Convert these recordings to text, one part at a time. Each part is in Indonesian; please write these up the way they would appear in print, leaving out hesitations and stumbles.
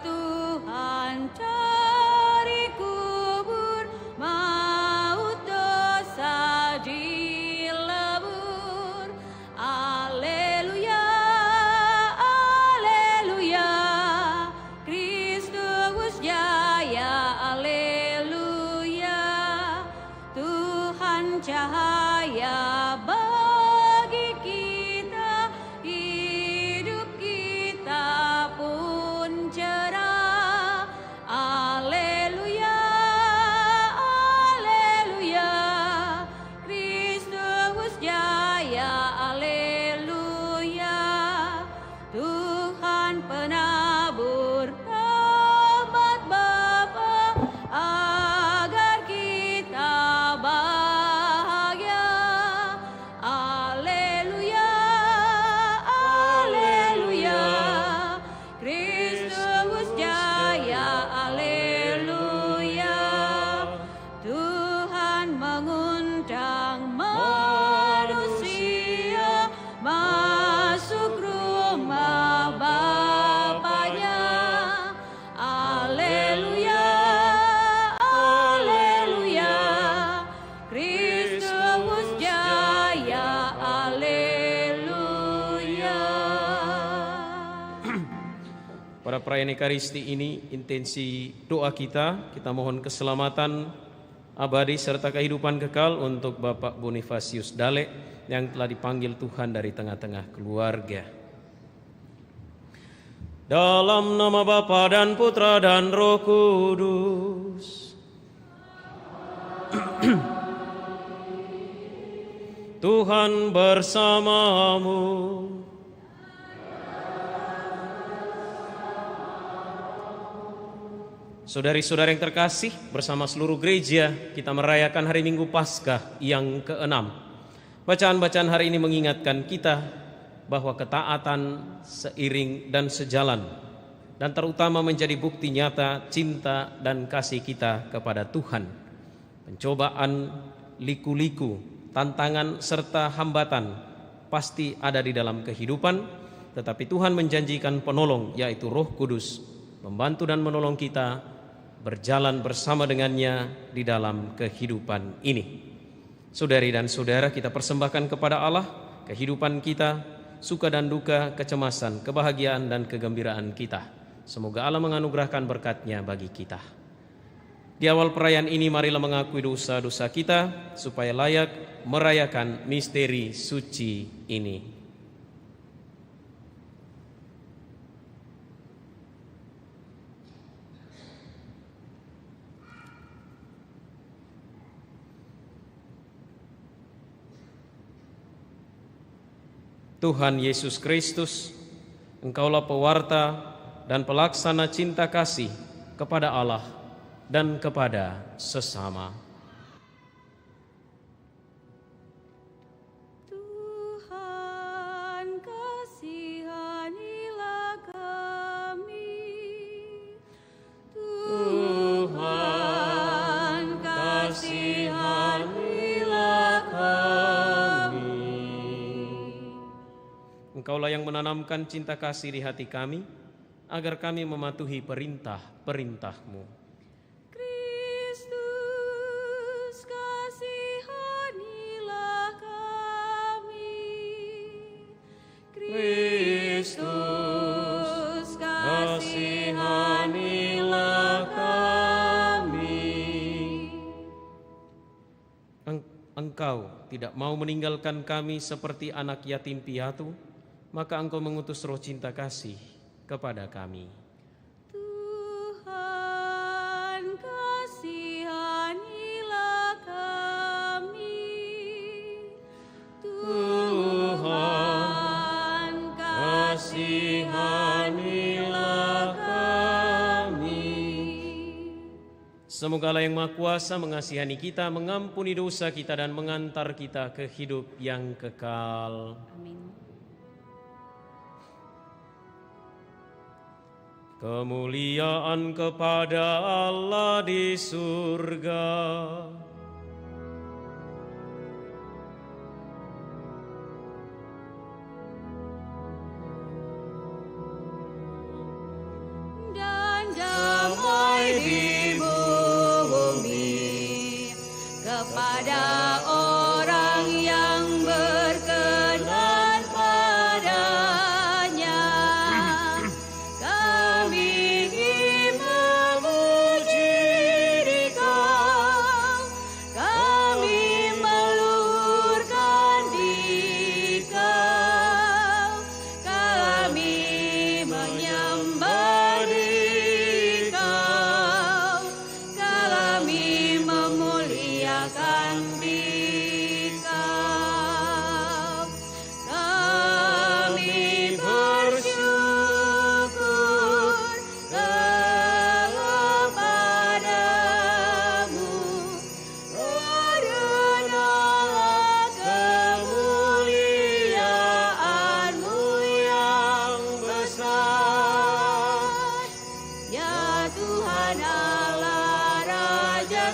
Tuhan cari kubur, maut dosa dilebur. Haleluya, haleluya, Kristus jaya, haleluya. Tuhan cahaya bagi kita, hidup kita pun cerah. Haleluya, haleluya, Kristus jaya, haleluya. Tuhan penabur rahmat Bapa agar kita bahagia. Haleluya, haleluya, Kristus jaya, haleluya. Tuhan mengundang manusia masuk rumah Bapanya. Haleluya, haleluya, Kristus jaya, haleluya. Pada perayaan Ekaristi ini, intensi doa kita mohon keselamatan abadi serta kehidupan kekal untuk Bapak Bonifasius Dale yang telah dipanggil Tuhan dari tengah-tengah keluarga. Dalam nama Bapa dan Putra dan Roh Kudus. Tuhan bersamamu. Saudari-saudari yang terkasih, bersama seluruh gereja kita merayakan hari Minggu Paskah yang ke-6. Bacaan-bacaan hari ini mengingatkan kita bahwa ketaatan seiring dan sejalan dan terutama menjadi bukti nyata cinta dan kasih kita kepada Tuhan. Pencobaan, liku-liku, tantangan serta hambatan pasti ada di dalam kehidupan, tetapi Tuhan menjanjikan penolong yaitu Roh Kudus membantu dan menolong kita berjalan bersama dengannya di dalam kehidupan ini. Saudari dan saudara, kita persembahkan kepada Allah kehidupan kita, suka dan duka, kecemasan, kebahagiaan dan kegembiraan kita. Semoga Allah menganugerahkan berkat-Nya bagi kita. Di awal perayaan ini marilah mengakui dosa-dosa kita supaya layak merayakan misteri suci ini. Tuhan Yesus Kristus, Engkaulah pewarta dan pelaksana cinta kasih kepada Allah dan kepada sesama. Tuhan kasihanilah kami. Tuhan kasihanilah kami. Engkaulah yang menanamkan cinta kasih di hati kami, agar kami mematuhi perintah-perintah-Mu. Kristus kasihanilah kami. Kristus kasihanilah kami. Engkau tidak mau meninggalkan kami seperti anak yatim piatu, maka Engkau mengutus roh cinta kasih kepada kami. Tuhan kasihanilah kami. Tuhan kasihanilah kami. Semoga Allah yang Maha Kuasa mengasihani kita, mengampuni dosa kita dan mengantar kita ke hidup yang kekal. Amin. Kemuliaan kepada Allah di surga. Dan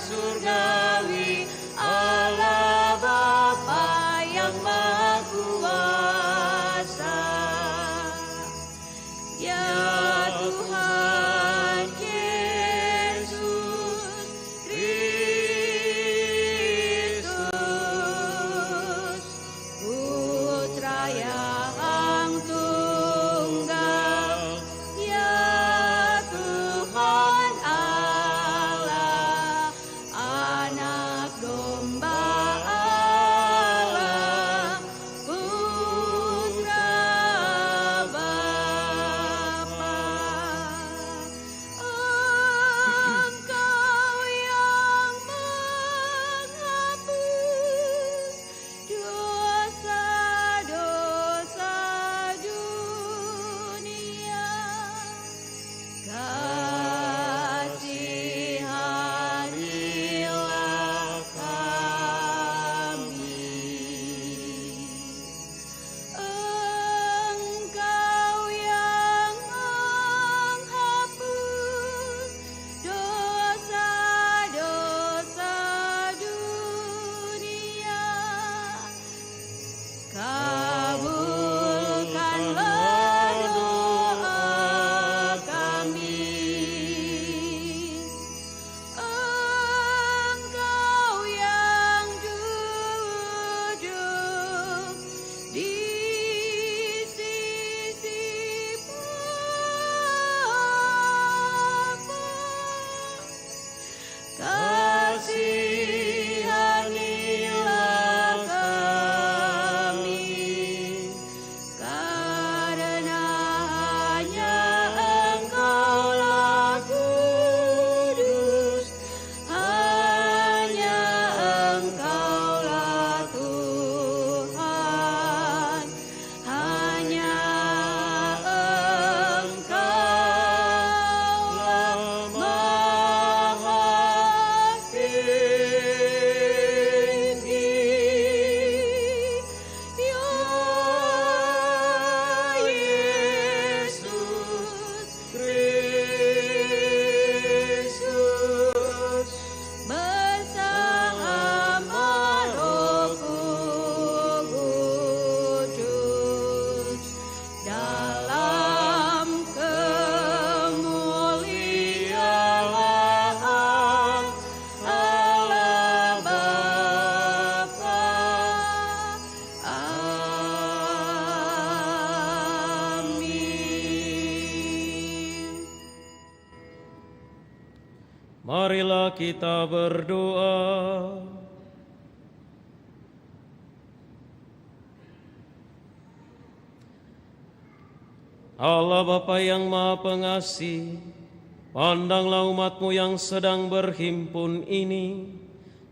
surgawi, Allah Bapa yang Maha Kuasa. Ya Tuhan Yesus Kristus, Putra yang tunggal, ya Tuhan Allah, Anak Domba Allah, Putra Bapa. Engkau yang menghapus dosa-dosa dunia, kasihanilah kami. Engkau yang menghapus dosa-dosa dunia, kabulkanlah doa kami. Engkau yang duduk di sisi Bapa, kasihanilah kami, karena hanya Engkaulah kudus, hanya Engkaulah Tuhan, hanya Engkaulah Maha Tinggi. Ya Yesus Kristus, bersama Roh Kudus, dalam kemuliaan Allah Bapa. Amin. Marilah kita berdoa. Allah Bapa yang Maha Pengasih, pandanglah umat-Mu yang sedang berhimpun ini,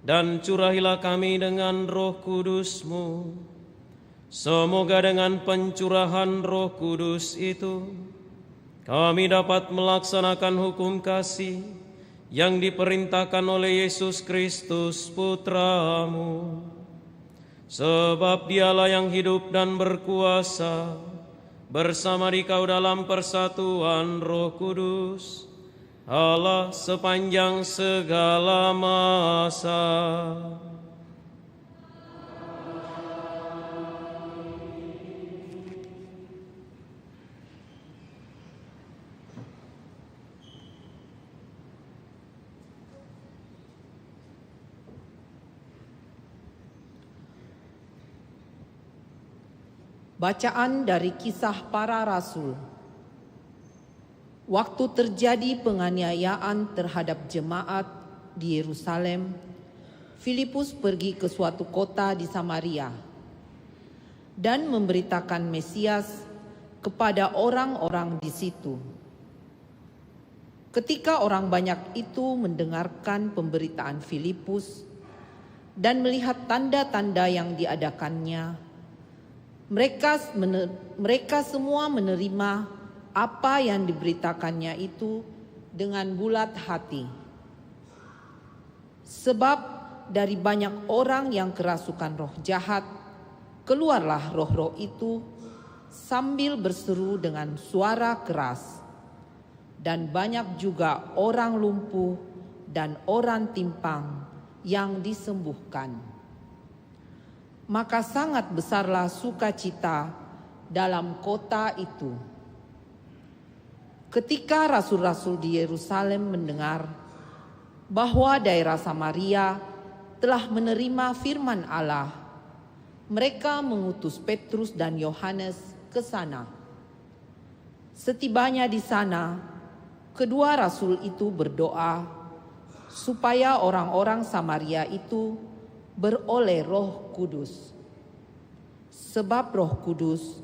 dan curahilah kami dengan Roh Kudus-Mu. Semoga dengan pencurahan Roh Kudus itu, kami dapat melaksanakan hukum kasih yang diperintahkan oleh Yesus Kristus Putra-Mu. Sebab Dialah yang hidup dan berkuasa bersama Dikau dalam persatuan Roh Kudus, Allah sepanjang segala masa. Bacaan dari Kisah Para Rasul. Waktu terjadi penganiayaan terhadap jemaat di Yerusalem, Filipus pergi ke suatu kota di Samaria dan memberitakan Mesias kepada orang-orang di situ. Ketika orang banyak itu mendengarkan pemberitaan Filipus dan melihat tanda-tanda yang diadakannya, mereka semua menerima apa yang diberitakannya itu dengan bulat hati. Sebab dari banyak orang yang kerasukan roh jahat, keluarlah roh-roh itu sambil berseru dengan suara keras. Dan banyak juga orang lumpuh dan orang timpang yang disembuhkan. Maka sangat besarlah sukacita dalam kota itu. Ketika rasul-rasul di Yerusalem mendengar bahwa daerah Samaria telah menerima firman Allah, mereka mengutus Petrus dan Yohanes ke sana. Setibanya di sana, kedua rasul itu berdoa supaya orang-orang Samaria itu beroleh Roh Kudus. Sebab Roh Kudus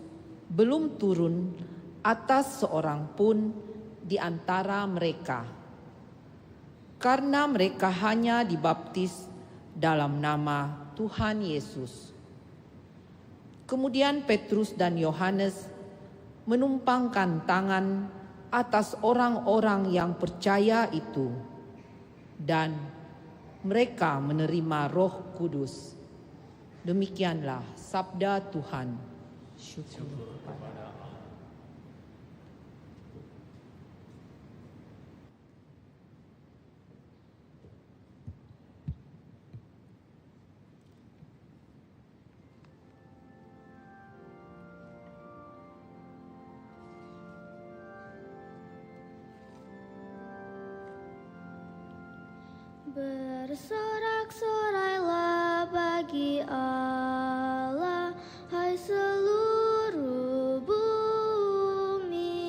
belum turun atas seorang pun di antara mereka, karena mereka hanya dibaptis dalam nama Tuhan Yesus. Kemudian Petrus dan Yohanes menumpangkan tangan atas orang-orang yang percaya itu, dan mereka menerima Roh Kudus. Demikianlah sabda Tuhan. Syukur kepada Allah. Bersorak-sorailah bagi Allah, hai seluruh bumi.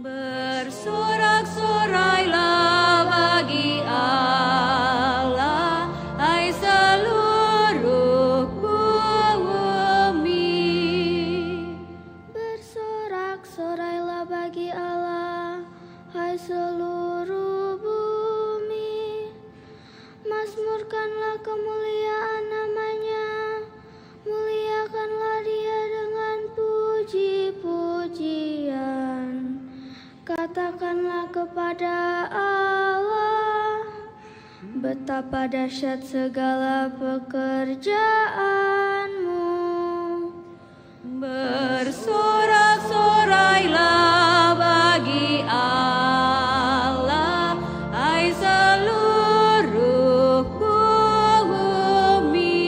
Bersorak-sorailah bagi Allah, hai seluruh bumi. Bersorak-sorailah bagi Allah, hai seluruh masmurkanlah kemuliaan namanya, muliakanlah dia dengan puji-pujian. Katakanlah kepada Allah, betapa dahsyat segala pekerjaanmu. Bersorak-sorailah bagi Allah, hai seluruh bumi.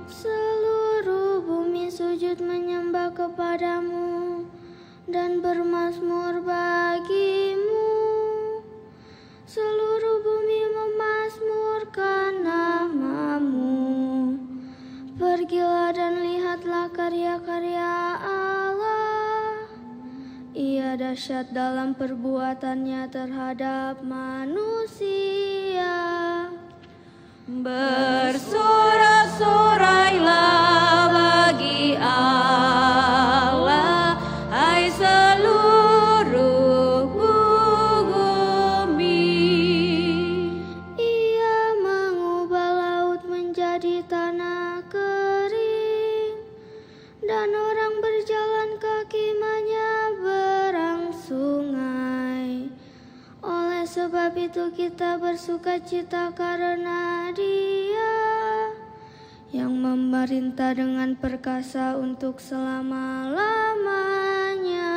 Seluruh bumi sujud menyembah kepadamu dan bermazmur bagimu. Seluruh bumi memazmurkan namamu. Pergilah dan lihatlah karya-karya Allah. Ia dahsyat dalam perbuatannya terhadap manusia. Bersorak-sorailah bagi Allah, hai seluruh bumi. Ia mengubah laut menjadi tanah kering, dan orang berjalan kaki menyeberang sungai. Oleh sebab itu kita bersukacita karena Dia yang memerintah dengan perkasa untuk selama-lamanya.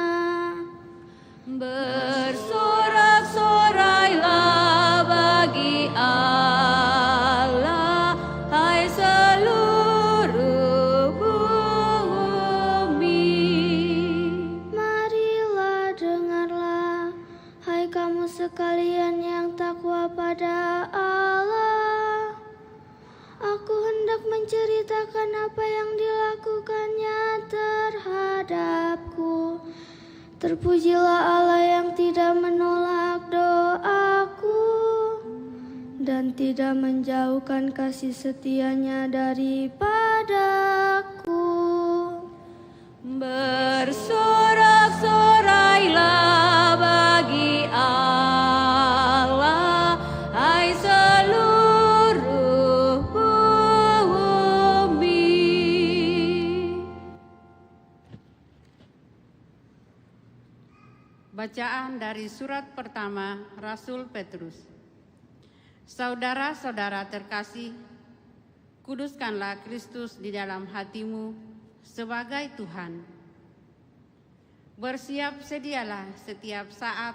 Bersorak-sorailah bagi Allah, hai seluruh bumi. Marilah dengarlah, hai kamu sekalian yang takwa pada Allah. Aku hendak menceritakan apa yang dilakukannya terhadapku. Terpujilah Allah yang tidak menolak doaku dan tidak menjauhkan kasih setianya daripadaku. Bersorak-sorailah bagi Allah, hai seluruh bumi. Bacaan dari surat pertama Rasul Petrus. Saudara-saudara terkasih, kuduskanlah Kristus di dalam hatimu sebagai Tuhan. Bersiap sedialah setiap saat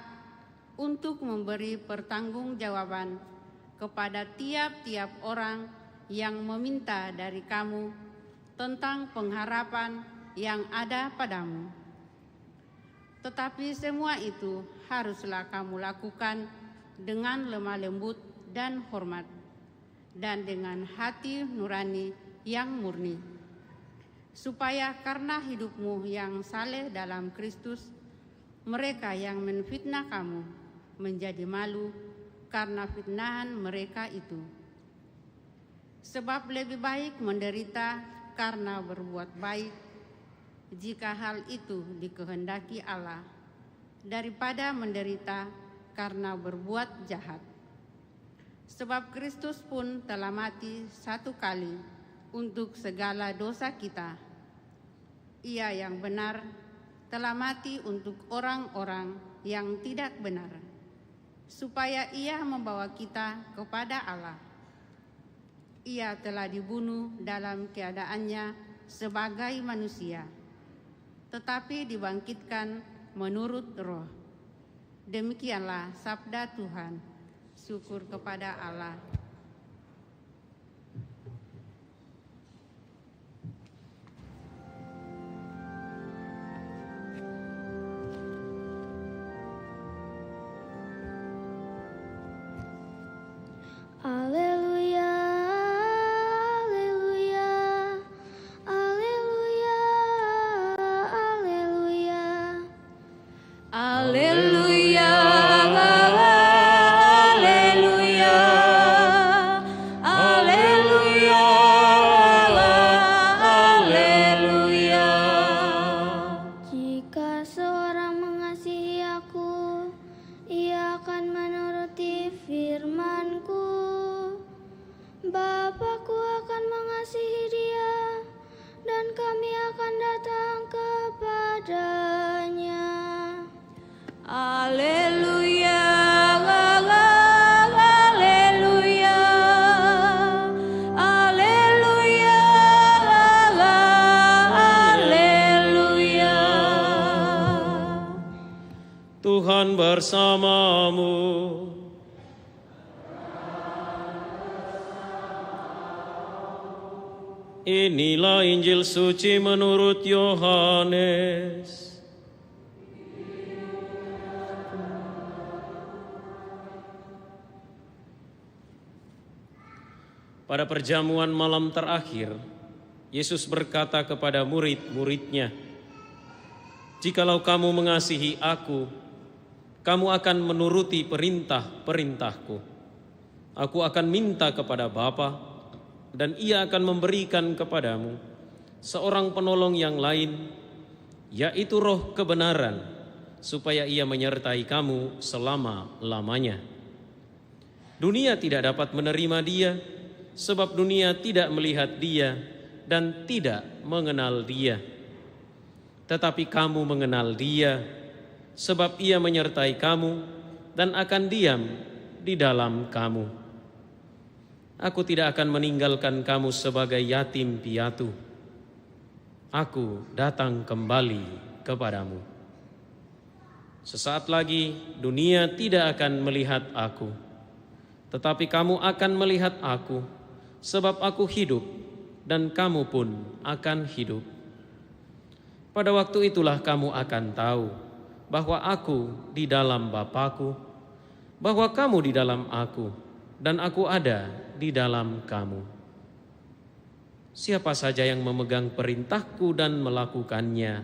untuk memberi pertanggungjawaban kepada tiap-tiap orang yang meminta dari kamu tentang pengharapan yang ada padamu. Tetapi semua itu haruslah kamu lakukan dengan lemah lembut dan hormat, dan dengan hati nurani yang murni, supaya karena hidupmu yang saleh dalam Kristus, mereka yang menfitnah kamu menjadi malu karena fitnahan mereka itu. Sebab lebih baik menderita karena berbuat baik, jika hal itu dikehendaki Allah, daripada menderita karena berbuat jahat. Sebab Kristus pun telah mati satu kali untuk segala dosa kita. Ia yang benar telah mati untuk orang-orang yang tidak benar, supaya ia membawa kita kepada Allah. Ia telah dibunuh dalam keadaannya sebagai manusia, tetapi dibangkitkan menurut roh. Demikianlah sabda Tuhan. Syukur kepada Allah. Haleluya, haleluya, haleluya, haleluya. Haleluya, haleluya, haleluya, haleluya. Jika seorang mengasihi aku, ia akan menuruti firman-Ku. Bapakku akan mengasihi dia, dan kami akan datang kepadanya. Haleluya, haleluya, haleluya, haleluya. Tuhan bersamamu. Inilah Injil suci menurut Yohanes. Pada perjamuan malam terakhir, Yesus berkata kepada murid-muridnya, "Jikalau kamu mengasihi aku, kamu akan menuruti perintah-perintahku. Aku akan minta kepada Bapa, dan Ia akan memberikan kepadamu seorang penolong yang lain, yaitu Roh kebenaran, supaya Ia menyertai kamu selama-lamanya. Dunia tidak dapat menerima Dia, sebab dunia tidak melihat Dia dan tidak mengenal Dia. Tetapi kamu mengenal Dia, sebab Ia menyertai kamu dan akan diam di dalam kamu. Aku tidak akan meninggalkan kamu sebagai yatim piatu. Aku datang kembali kepadamu. Sesaat lagi dunia tidak akan melihat aku, tetapi kamu akan melihat aku, sebab aku hidup dan kamu pun akan hidup. Pada waktu itulah kamu akan tahu bahwa aku di dalam Bapa-Ku, bahwa kamu di dalam aku, dan aku ada di dalam kamu. Siapa saja yang memegang perintahku dan melakukannya,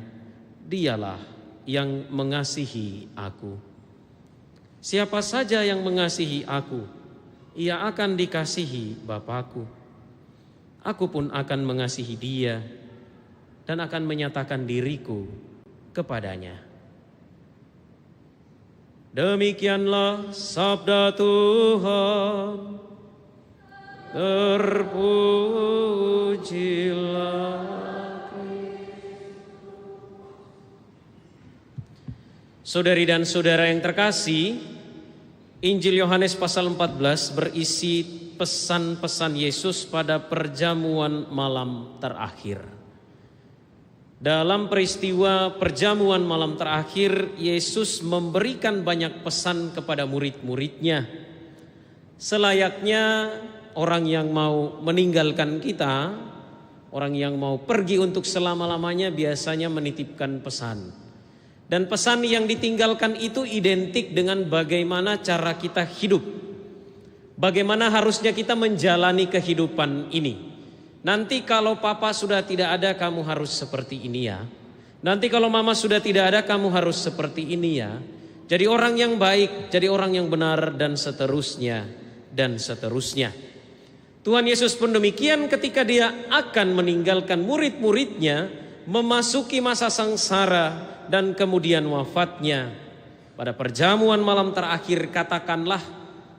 dialah yang mengasihi aku. Siapa saja yang mengasihi aku, ia akan dikasihi Bapa-Ku. Aku pun akan mengasihi dia dan akan menyatakan diriku kepadanya." Demikianlah sabda Tuhan. Terpujilah Saudari dan saudara yang terkasih, Injil Yohanes pasal 14 berisi pesan-pesan Yesus pada perjamuan malam terakhir. Dalam peristiwa perjamuan malam terakhir, Yesus memberikan banyak pesan kepada murid-muridnya. Selayaknya orang yang mau meninggalkan kita, orang yang mau pergi untuk selama-lamanya biasanya menitipkan pesan. Dan pesan yang ditinggalkan itu identik dengan bagaimana cara kita hidup. Bagaimana harusnya kita menjalani kehidupan ini. Nanti kalau papa sudah tidak ada, kamu harus seperti ini ya. Nanti kalau mama sudah tidak ada, kamu harus seperti ini ya. Jadi orang yang baik, jadi orang yang benar, dan seterusnya, dan seterusnya. Tuhan Yesus pun demikian ketika dia akan meninggalkan murid-muridnya, memasuki masa sengsara dan kemudian wafatnya. Pada perjamuan malam terakhir, katakanlah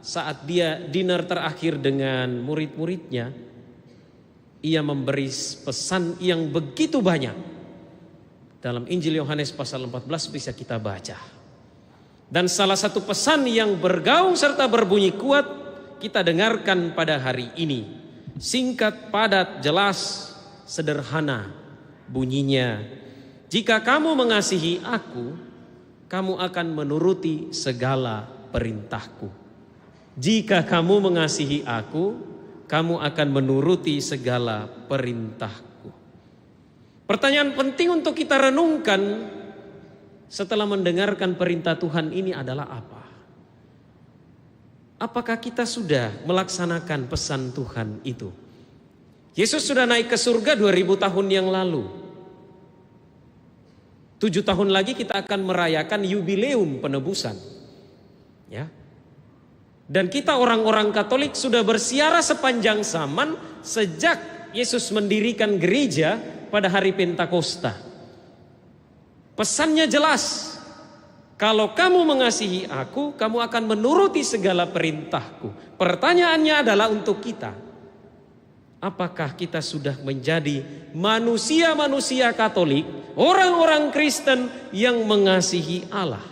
saat dia dinner terakhir dengan murid-muridnya, ia memberi pesan yang begitu banyak. Dalam Injil Yohanes pasal 14 bisa kita baca. Dan salah satu pesan yang bergaung serta berbunyi kuat kita dengarkan pada hari ini. Singkat, padat, jelas, sederhana bunyinya. Jika kamu mengasihi aku, kamu akan menuruti segala perintahku. Jika kamu mengasihi aku, kamu akan menuruti segala perintahku. Pertanyaan penting untuk kita renungkan setelah mendengarkan perintah Tuhan ini adalah apa? Apakah kita sudah melaksanakan pesan Tuhan itu? Yesus sudah naik ke surga 2000 tahun yang lalu. 7 tahun lagi kita akan merayakan yubileum penebusan. Ya. Dan kita orang-orang Katolik sudah bersiara sepanjang zaman sejak Yesus mendirikan gereja pada hari Pentakosta. Pesannya jelas. Kalau kamu mengasihi aku, kamu akan menuruti segala perintahku. Pertanyaannya adalah untuk kita. Apakah kita sudah menjadi manusia-manusia Katolik, orang-orang Kristen yang mengasihi Allah?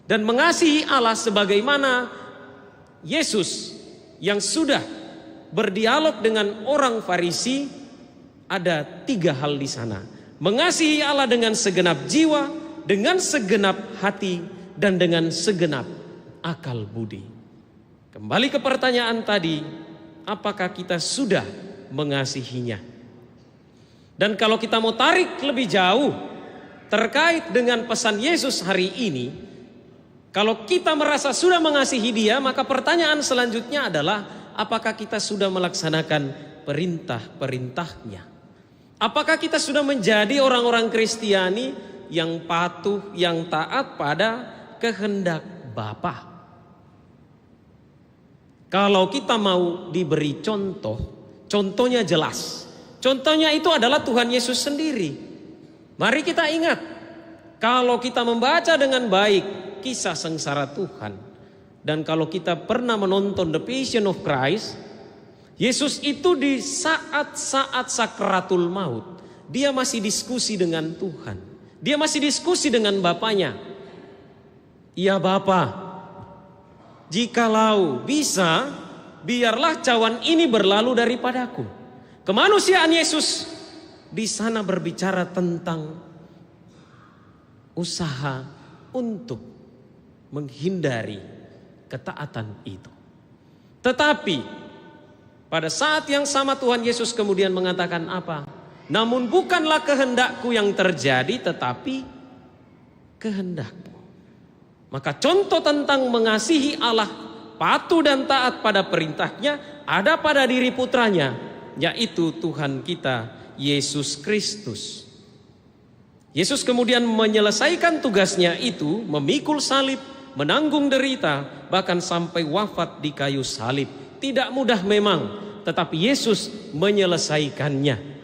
Dan mengasihi Allah sebagaimana Yesus yang sudah berdialog dengan orang Farisi, ada 3 hal di sana. Mengasihi Allah dengan segenap jiwa, dengan segenap hati, dan dengan segenap akal budi. Kembali ke pertanyaan tadi, apakah kita sudah mengasihinya? Dan kalau kita mau tarik lebih jauh terkait dengan pesan Yesus hari ini, kalau kita merasa sudah mengasihi dia, maka pertanyaan selanjutnya adalah apakah kita sudah melaksanakan perintah-perintahnya? Apakah kita sudah menjadi orang-orang Kristiani yang patuh, yang taat pada kehendak Bapa? Kalau kita mau diberi contoh, contohnya jelas. Contohnya itu adalah Tuhan Yesus sendiri. Mari kita ingat, kalau kita membaca dengan baik kisah sengsara Tuhan, dan kalau kita pernah menonton The Passion of Christ, Yesus itu di saat-saat sakratul maut, dia masih diskusi dengan Tuhan. Dia masih diskusi dengan Bapanya. Ya Bapa, jikalau bisa, biarlah cawan ini berlalu daripadaku. Kemanusiaan Yesus di sana berbicara tentang usaha untuk menghindari ketaatan itu. Tetapi pada saat yang sama Tuhan Yesus kemudian mengatakan apa? Namun bukanlah kehendakku yang terjadi, tetapi kehendakmu. Maka contoh tentang mengasihi Allah, patuh dan taat pada perintahnya ada pada diri putranya, yaitu Tuhan kita Yesus Kristus. Yesus kemudian menyelesaikan tugasnya itu, memikul salib, menanggung derita, bahkan sampai wafat di kayu salib. Tidak mudah memang, tetapi Yesus menyelesaikannya.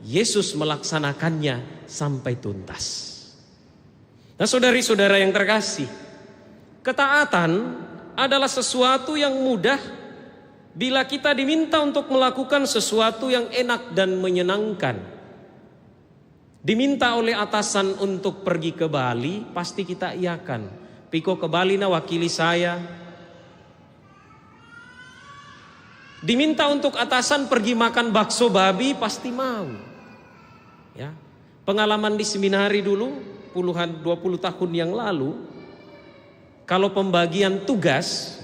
Yesus melaksanakannya sampai tuntas. Nah saudari-saudara yang terkasih, ketaatan adalah sesuatu yang mudah bila kita diminta untuk melakukan sesuatu yang enak dan menyenangkan. Diminta oleh atasan untuk pergi ke Bali, pasti kita iakan. Piko ke Bali na wakili saya. Diminta untuk atasan pergi makan bakso babi, pasti mau. Ya. Pengalaman di seminari dulu, 20 tahun yang lalu, kalau pembagian tugas,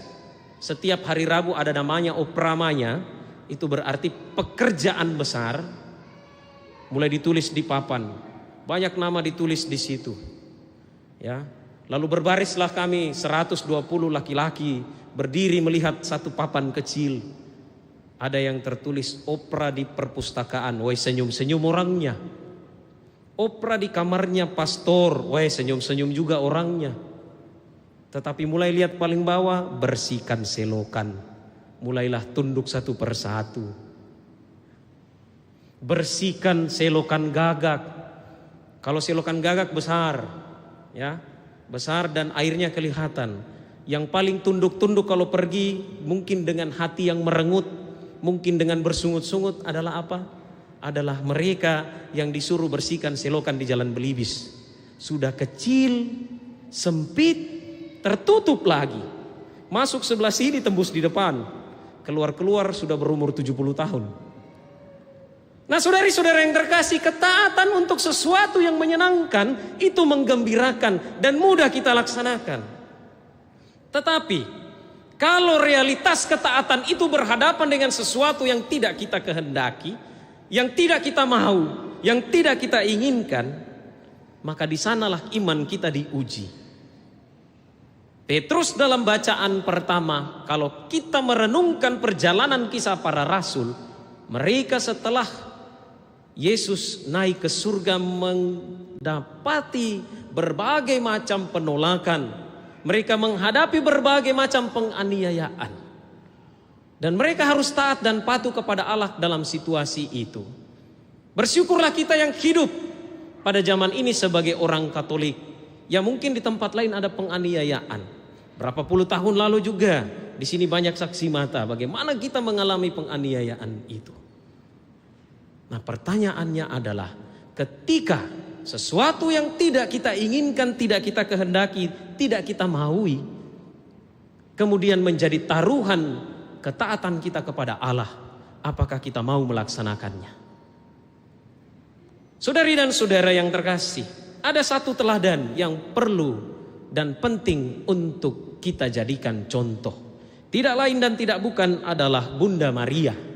setiap hari Rabu ada namanya opramanya, itu berarti pekerjaan besar, mulai ditulis di papan, banyak nama ditulis di situ. Ya, lalu berbarislah kami 120 laki-laki berdiri melihat satu papan kecil. Ada yang tertulis opera di perpustakaan, woi senyum-senyum orangnya. Opera di kamarnya pastor, woi senyum-senyum juga orangnya. Tetapi mulai lihat paling bawah, bersihkan selokan. Mulailah tunduk satu persatu. Bersihkan selokan gagak. Kalau selokan gagak besar, ya, besar dan airnya kelihatan. Yang paling tunduk-tunduk kalau pergi, mungkin dengan hati yang merengut, mungkin dengan bersungut-sungut, adalah apa? Adalah mereka yang disuruh bersihkan selokan di Jalan Belibis. Sudah kecil, sempit, tertutup lagi. Masuk sebelah sini tembus di depan. Keluar-keluar sudah berumur 70 tahun. Nah saudari-saudara yang terkasih, ketaatan untuk sesuatu yang menyenangkan itu menggembirakan dan mudah kita laksanakan. Tetapi kalau realitas ketaatan itu berhadapan dengan sesuatu yang tidak kita kehendaki, yang tidak kita mau, yang tidak kita inginkan, maka di sanalah iman kita diuji. Petrus dalam bacaan pertama, kalau kita merenungkan perjalanan kisah para rasul, mereka setelah Yesus naik ke surga mendapati berbagai macam penolakan. Mereka menghadapi berbagai macam penganiayaan. Dan mereka harus taat dan patuh kepada Allah dalam situasi itu. Bersyukurlah kita yang hidup pada zaman ini sebagai orang Katolik. Ya mungkin di tempat lain ada penganiayaan. Berapa puluh tahun lalu juga di sini banyak saksi mata bagaimana kita mengalami penganiayaan itu. Nah pertanyaannya adalah, ketika sesuatu yang tidak kita inginkan, tidak kita kehendaki, tidak kita maui, kemudian menjadi taruhan ketaatan kita kepada Allah, apakah kita mau melaksanakannya? Saudari dan saudara yang terkasih, ada satu teladan yang perlu dan penting untuk kita jadikan contoh. Tidak lain dan tidak bukan adalah Bunda Maria.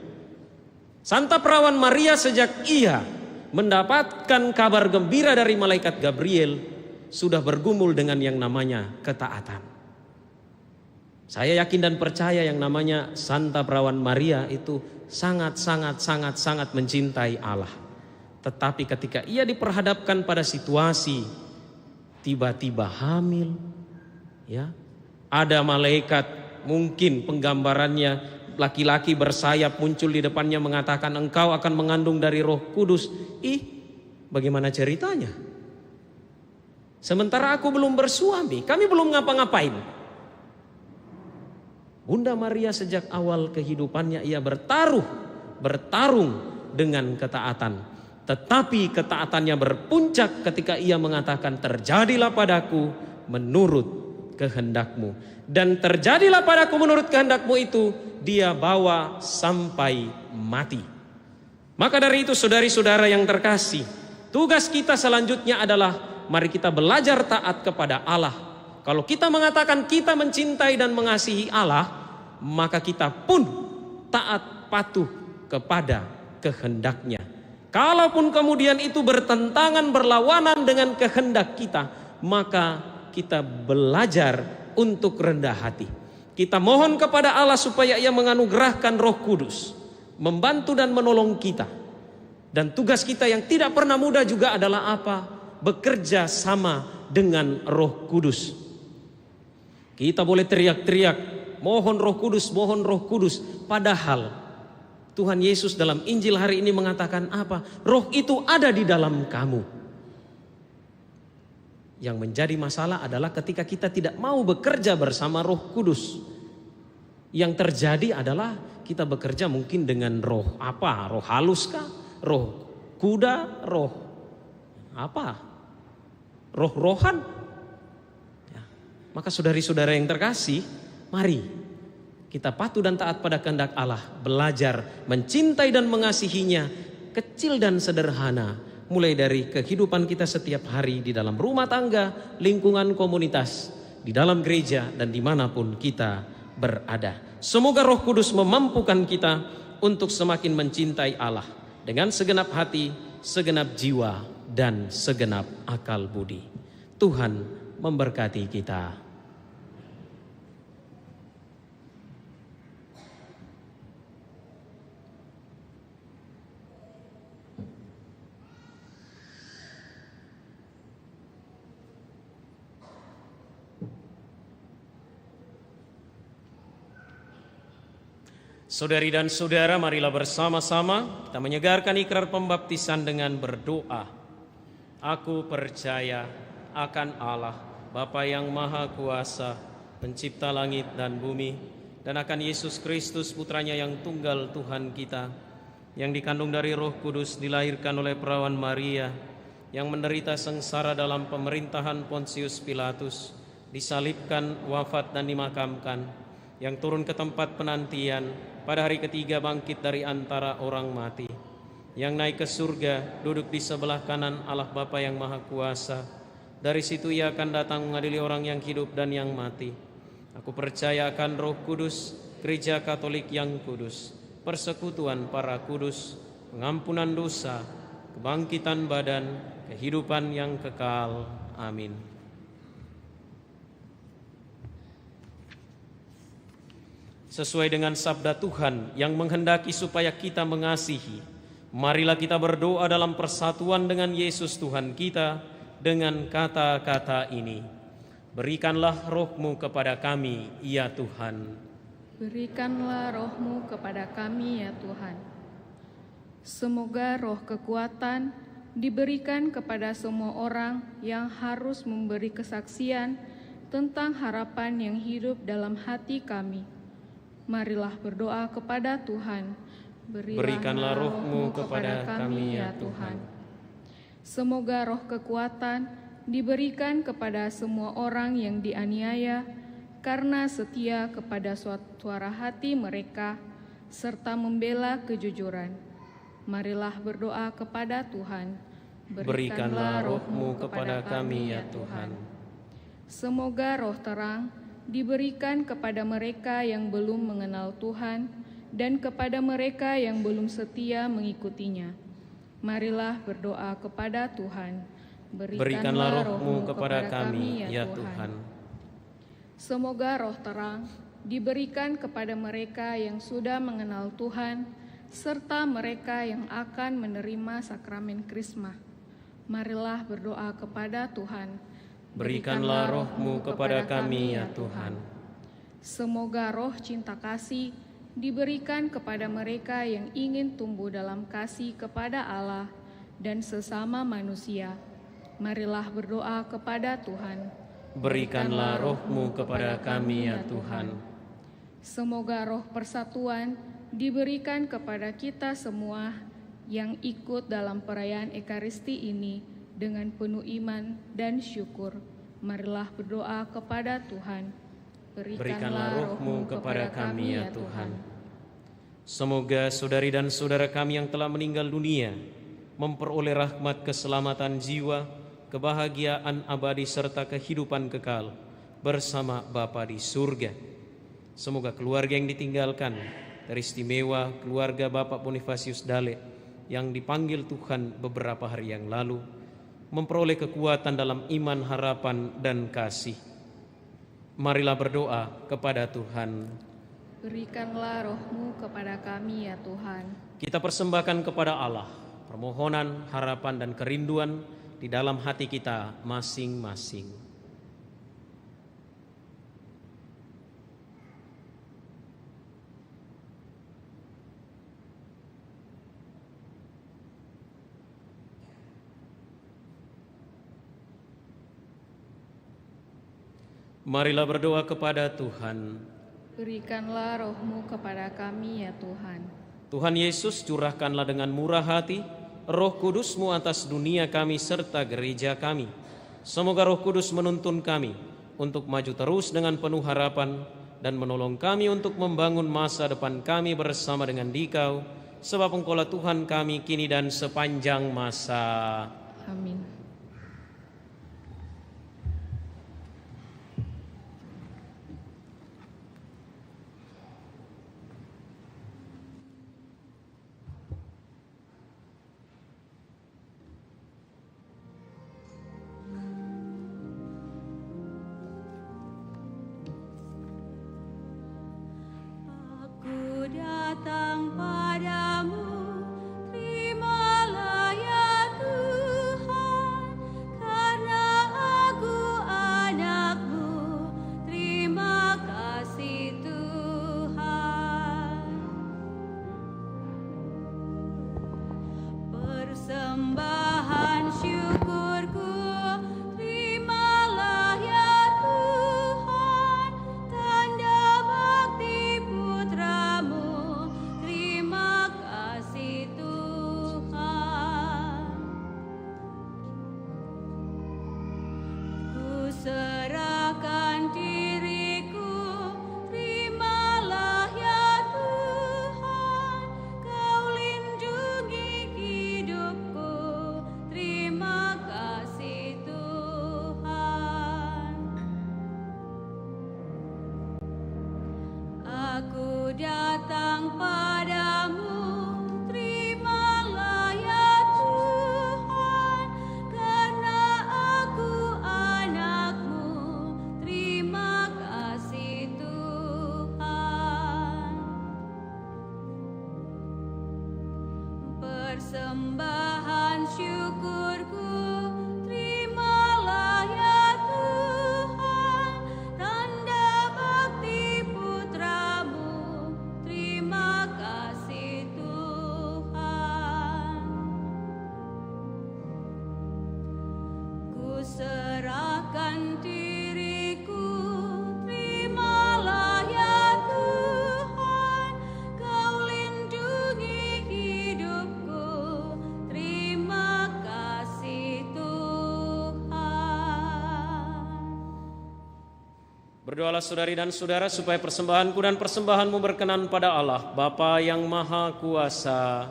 Santa Perawan Maria sejak ia mendapatkan kabar gembira dari malaikat Gabriel, sudah bergumul dengan yang namanya ketaatan. Saya yakin dan percaya yang namanya Santa Perawan Maria itu sangat mencintai Allah. Tetapi ketika ia diperhadapkan pada situasi tiba-tiba hamil, ya, ada malaikat, mungkin penggambarannya laki-laki bersayap muncul di depannya mengatakan, engkau akan mengandung dari Roh Kudus. Bagaimana ceritanya? Sementara aku belum bersuami, kami belum ngapa-ngapain. Bunda Maria sejak awal kehidupannya ia bertarung dengan ketaatan. Tetapi ketaatannya berpuncak ketika ia mengatakan, terjadilah padaku menurut kehendakmu. Dan terjadilah padaku menurut kehendakmu itu dia bawa sampai mati. Maka dari itu saudari-saudara yang terkasih, tugas kita selanjutnya adalah mari kita belajar taat kepada Allah. Kalau kita mengatakan kita mencintai dan mengasihi Allah, maka kita pun taat patuh kepada kehendaknya. Kalaupun kemudian itu bertentangan, berlawanan dengan kehendak kita, maka kita belajar untuk rendah hati. Kita mohon kepada Allah supaya ia menganugerahkan Roh Kudus, membantu dan menolong kita. Dan tugas kita yang tidak pernah mudah juga adalah apa? Bekerja sama dengan Roh Kudus. Kita boleh teriak-teriak, mohon Roh Kudus, mohon Roh Kudus. Padahal Tuhan Yesus dalam Injil hari ini mengatakan apa? Roh itu ada di dalam kamu. Yang menjadi masalah adalah ketika kita tidak mau bekerja bersama Roh Kudus. Yang terjadi adalah kita bekerja mungkin dengan roh apa? Roh halus kah? Roh kuda? Roh apa? Roh-rohan? Ya. Maka saudari-saudara yang terkasih, mari kita patuh dan taat pada kehendak Allah, belajar mencintai dan mengasihinya, kecil dan sederhana, mulai dari kehidupan kita setiap hari di dalam rumah tangga, lingkungan komunitas, di dalam gereja, dan dimanapun kita berada. Semoga Roh Kudus memampukan kita untuk semakin mencintai Allah dengan segenap hati, segenap jiwa, dan segenap akal budi. Tuhan memberkati kita. Saudari dan saudara, marilah bersama-sama kita menyegarkan ikrar pembaptisan dengan berdoa. Aku percaya akan Allah, Bapa yang Maha Kuasa, pencipta langit dan bumi, dan akan Yesus Kristus, Putranya yang tunggal Tuhan kita, yang dikandung dari Roh Kudus, dilahirkan oleh perawan Maria, yang menderita sengsara dalam pemerintahan Pontius Pilatus, disalibkan, wafat dan dimakamkan, yang turun ke tempat penantian, pada hari ketiga bangkit dari antara orang mati, yang naik ke surga, duduk di sebelah kanan Allah Bapa yang Maha Kuasa. Dari situ Ia akan datang mengadili orang yang hidup dan yang mati. Aku percaya akan Roh Kudus, Gereja Katolik yang kudus, persekutuan para kudus, pengampunan dosa, kebangkitan badan, kehidupan yang kekal. Amin. Sesuai dengan sabda Tuhan yang menghendaki supaya kita mengasihi, marilah kita berdoa dalam persatuan dengan Yesus Tuhan kita dengan kata-kata ini. Berikanlah Roh-Mu kepada kami, ya Tuhan. Berikanlah Roh-Mu kepada kami, ya Tuhan. Semoga roh kekuatan diberikan kepada semua orang yang harus memberi kesaksian tentang harapan yang hidup dalam hati kami. Marilah berdoa kepada Tuhan. Berikanlah Roh-Mu kepada kami, ya Tuhan. Semoga roh kekuatan diberikan kepada semua orang yang dianiaya karena setia kepada suara hati mereka serta membela kejujuran. Marilah berdoa kepada Tuhan. Berikanlah Roh-Mu kepada kami, ya Tuhan. Semoga roh terang diberikan kepada mereka yang belum mengenal Tuhan dan kepada mereka yang belum setia mengikutinya. Marilah berdoa kepada Tuhan. Berikanlah Roh-Mu kepada kami, ya Tuhan. Semoga roh terang diberikan kepada mereka yang sudah mengenal Tuhan serta mereka yang akan menerima sakramen Krisma. Marilah berdoa kepada Tuhan. Berikanlah Roh-Mu kepada kami, ya Tuhan. Semoga roh cinta kasih diberikan kepada mereka yang ingin tumbuh dalam kasih kepada Allah dan sesama manusia. Marilah berdoa kepada Tuhan. Berikanlah Roh-Mu kepada kami, ya Tuhan. Semoga roh persatuan diberikan kepada kita semua yang ikut dalam perayaan Ekaristi ini dengan penuh iman dan syukur. Marilah berdoa kepada Tuhan. Berikanlah Roh-Mu kepada kami, ya Tuhan. Semoga saudari dan saudara kami yang telah meninggal dunia memperoleh rahmat keselamatan jiwa, kebahagiaan abadi serta kehidupan kekal bersama Bapa di surga. Semoga keluarga yang ditinggalkan, teristimewa keluarga Bapak Bonifasius Dale yang dipanggil Tuhan beberapa hari yang lalu, memperoleh kekuatan dalam iman, harapan, dan kasih. Marilah berdoa kepada Tuhan. Berikanlah Roh-Mu kepada kami, ya Tuhan. Kita persembahkan kepada Allah permohonan, harapan, dan kerinduan di dalam hati kita masing-masing. Marilah berdoa kepada Tuhan. Berikanlah Roh-Mu kepada kami, ya Tuhan. Tuhan Yesus, curahkanlah dengan murah hati Roh Kudus-Mu atas dunia kami serta gereja kami. Semoga Roh Kudus menuntun kami untuk maju terus dengan penuh harapan dan menolong kami untuk membangun masa depan kami bersama dengan Dikau sebab Engkaulah Tuhan kami kini dan sepanjang masa. Amin. Aku datang padamu, terimalah ya Tuhan, karena aku anakmu, terima kasih Tuhan. Persembahan syukurku, terimalah ya Tuhan, tanda bakti putramu, terima kasih Tuhan. Ku serahkan diriku, terimalah ya Tuhan, Kau lindungi hidupku, terima kasih Tuhan. Aku datang padamu, terimalah ya Tuhan, karena aku anakmu, terima kasih Tuhan. Persembahan syukurku, terimalah ya Tuhan, tanda bakti putramu, terima kasih Tuhan. Ku serahkan diriku, terimalah ya Tuhan, Kau lindungi hidupku, terima kasih Tuhan. Berdoalah saudari dan saudara supaya persembahanku dan persembahanmu berkenan pada Allah, Bapa yang Maha Kuasa.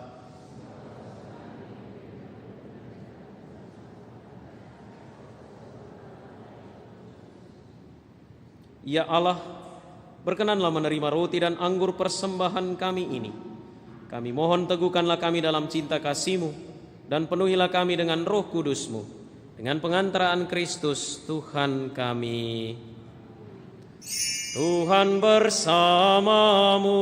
Ya Allah, berkenanlah menerima roti dan anggur persembahan kami ini. Kami mohon teguhkanlah kami dalam cinta kasih-Mu, dan penuhilah kami dengan roh kudus-Mu, dengan pengantaraan Kristus Tuhan kami. Tuhan bersamamu.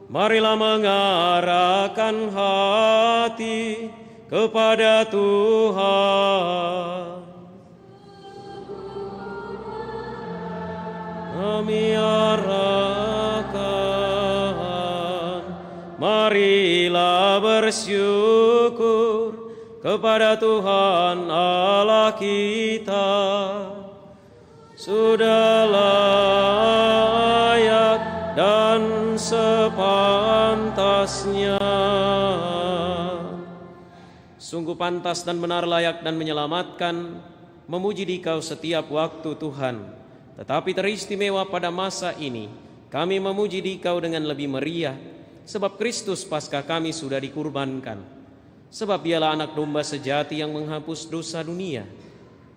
Marilah mengarahkan hati kepada Tuhan. Kami arahkan, marilah bersyukur kepada Tuhan Allah kita. Sudahlah layak dan sepantasnya. Sungguh pantas dan benar, layak dan menyelamatkan, memuji Dikau setiap waktu Tuhan. Tetapi teristimewa pada masa ini, kami memuji Dikau dengan lebih meriah, sebab Kristus Paskah kami sudah dikurbankan. Sebab Dialah anak domba sejati yang menghapus dosa dunia.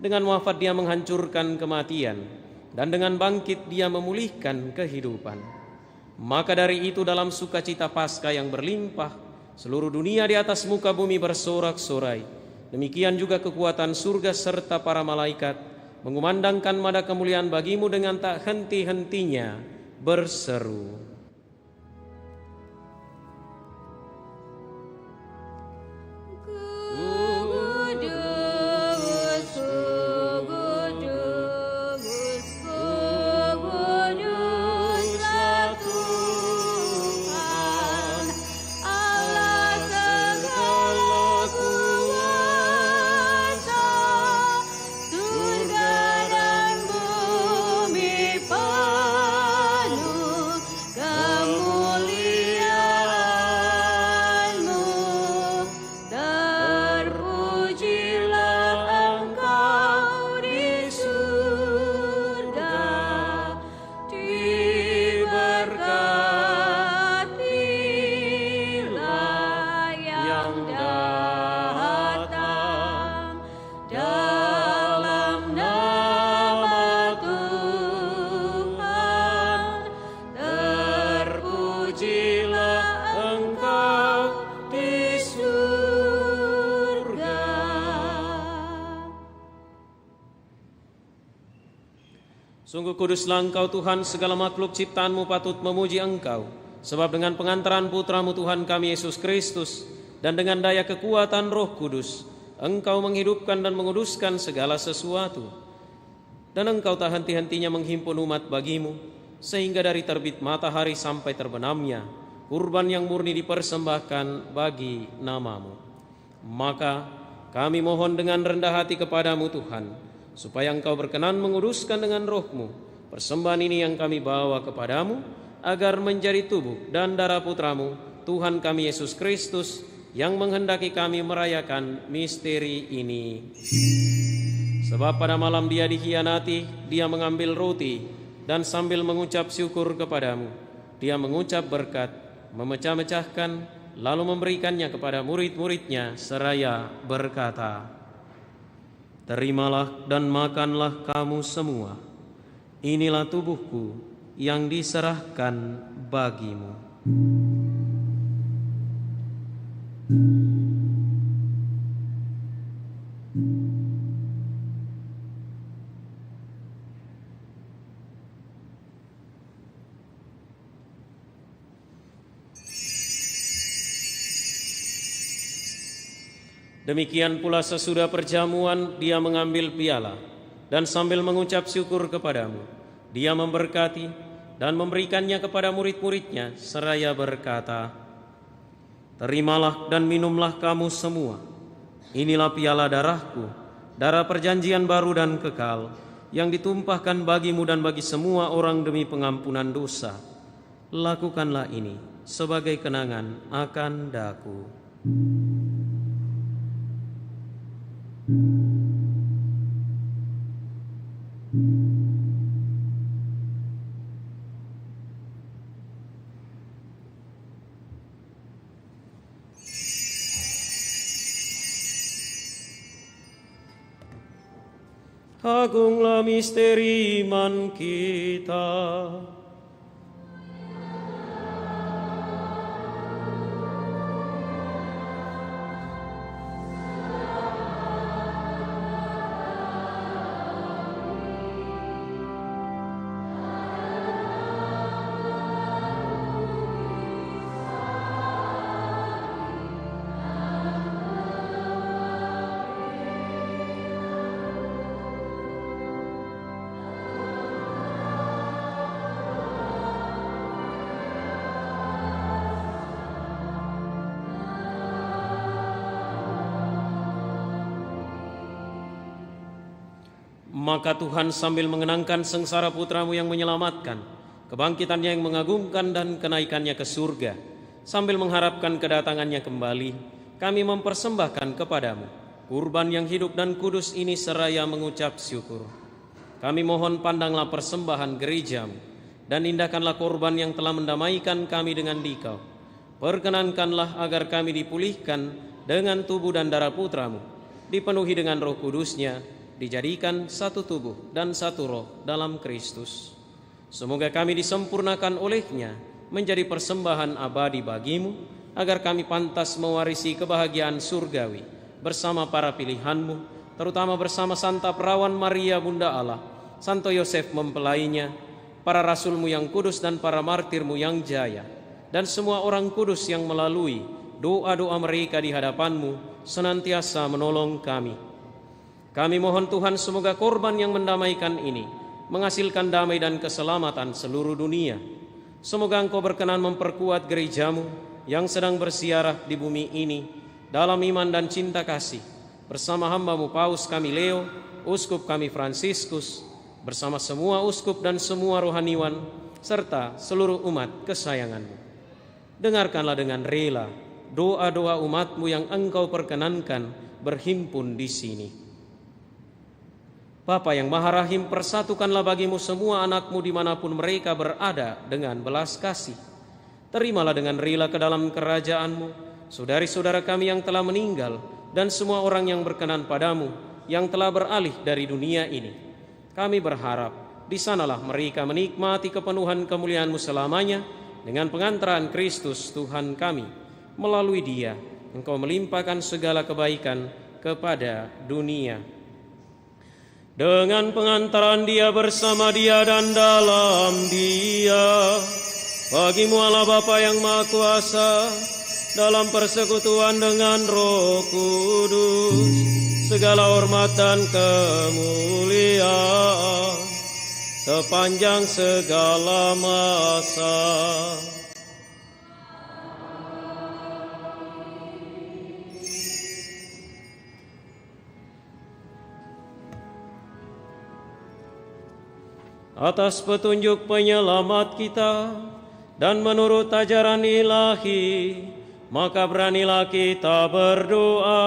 Dengan wafat Dia menghancurkan kematian, dan dengan bangkit Dia memulihkan kehidupan. Maka dari itu dalam sukacita Paskah yang berlimpah, seluruh dunia di atas muka bumi bersorak-sorai. Demikian juga kekuatan surga serta para malaikat mengumandangkan mada kemuliaan bagi-Mu dengan tak henti-hentinya berseru. Surga dan bumi penuh Sungguh kuduslah Engkau Tuhan, segala makhluk ciptaan-Mu patut memuji Engkau. Sebab dengan pengantaran Putra-Mu Tuhan kami Yesus Kristus, dan dengan daya kekuatan Roh Kudus, Engkau menghidupkan dan menguduskan segala sesuatu. Dan Engkau tak henti-hentinya menghimpun umat bagi-Mu, sehingga dari terbit matahari sampai terbenamnya, kurban yang murni dipersembahkan bagi nama-Mu. Maka kami mohon dengan rendah hati kepada-Mu Tuhan, supaya Engkau berkenan menguduskan dengan Roh-Mu persembahan ini yang kami bawa kepada-Mu, agar menjadi tubuh dan darah Putra-Mu, Tuhan kami Yesus Kristus, yang menghendaki kami merayakan misteri ini. Sebab pada malam Dia dikhianati, Dia mengambil roti, dan sambil mengucap syukur kepada-Mu, Dia mengucap berkat, memecah-mecahkan, lalu memberikannya kepada murid-muridnya seraya berkata, "Terimalah dan makanlah kamu semua. Inilah tubuhku yang diserahkan bagimu." Demikian pula sesudah perjamuan Dia mengambil piala, dan sambil mengucap syukur kepada-Mu, Dia memberkati dan memberikannya kepada murid-muridnya seraya berkata, "Terimalah dan minumlah kamu semua. Inilah piala darah-Ku, darah perjanjian baru dan kekal, yang ditumpahkan bagimu dan bagi semua orang demi pengampunan dosa. Lakukanlah ini sebagai kenangan akan Daku." Agunglah misteri iman kita. Maka Tuhan sambil mengenangkan sengsara Putra-Mu yang menyelamatkan, kebangkitannya yang mengagumkan dan kenaikannya ke surga, sambil mengharapkan kedatangannya kembali, kami mempersembahkan kepada-Mu kurban yang hidup dan kudus ini seraya mengucap syukur. Kami mohon pandanglah persembahan gereja-Mu, dan indahkanlah korban yang telah mendamaikan kami dengan Dikau. Perkenankanlah agar kami dipulihkan dengan tubuh dan darah Putra-Mu, dipenuhi dengan Roh Kudus-Nya, dijadikan satu tubuh dan satu roh dalam Kristus. Semoga kami disempurnakan oleh-Nya menjadi persembahan abadi bagi-Mu, agar kami pantas mewarisi kebahagiaan surgawi bersama para pilihan-Mu, terutama bersama Santa Perawan Maria Bunda Allah, Santo Yosef mempelainya, para rasul-Mu yang kudus dan para martir-Mu yang jaya, dan semua orang kudus yang melalui doa-doa mereka di hadapan-Mu senantiasa menolong kami. Kami mohon Tuhan, semoga korban yang mendamaikan ini menghasilkan damai dan keselamatan seluruh dunia. Semoga Engkau berkenan memperkuat gereja-Mu yang sedang bersiarah di bumi ini dalam iman dan cinta kasih, bersama hamba-Mu Paus kami Leo, Uskup kami Fransiskus, bersama semua uskup dan semua rohaniwan, serta seluruh umat kesayangan-Mu. Dengarkanlah dengan rela doa-doa umat-Mu yang Engkau perkenankan berhimpun di sini. Bapa yang Maha Rahim, persatukanlah bagi-Mu semua anak-Mu dimanapun mereka berada dengan belas kasih. Terimalah dengan rela ke dalam kerajaan-Mu saudari-saudara kami yang telah meninggal, dan semua orang yang berkenan pada-Mu yang telah beralih dari dunia ini. Kami berharap di sanalah mereka menikmati kepenuhan kemuliaan-Mu selamanya dengan pengantaran Kristus Tuhan kami. Melalui Dia Engkau melimpahkan segala kebaikan kepada dunia. dengan pengantaran Dia, bersama Dia dan dalam Dia. Bagimu Allah Bapa yang Maha Kuasa, dalam persekutuan dengan Roh Kudus, segala hormat dan kemuliaan sepanjang segala masa. Atas petunjuk penyelamat kita dan menurut ajaran ilahi, maka beranilah kita berdoa.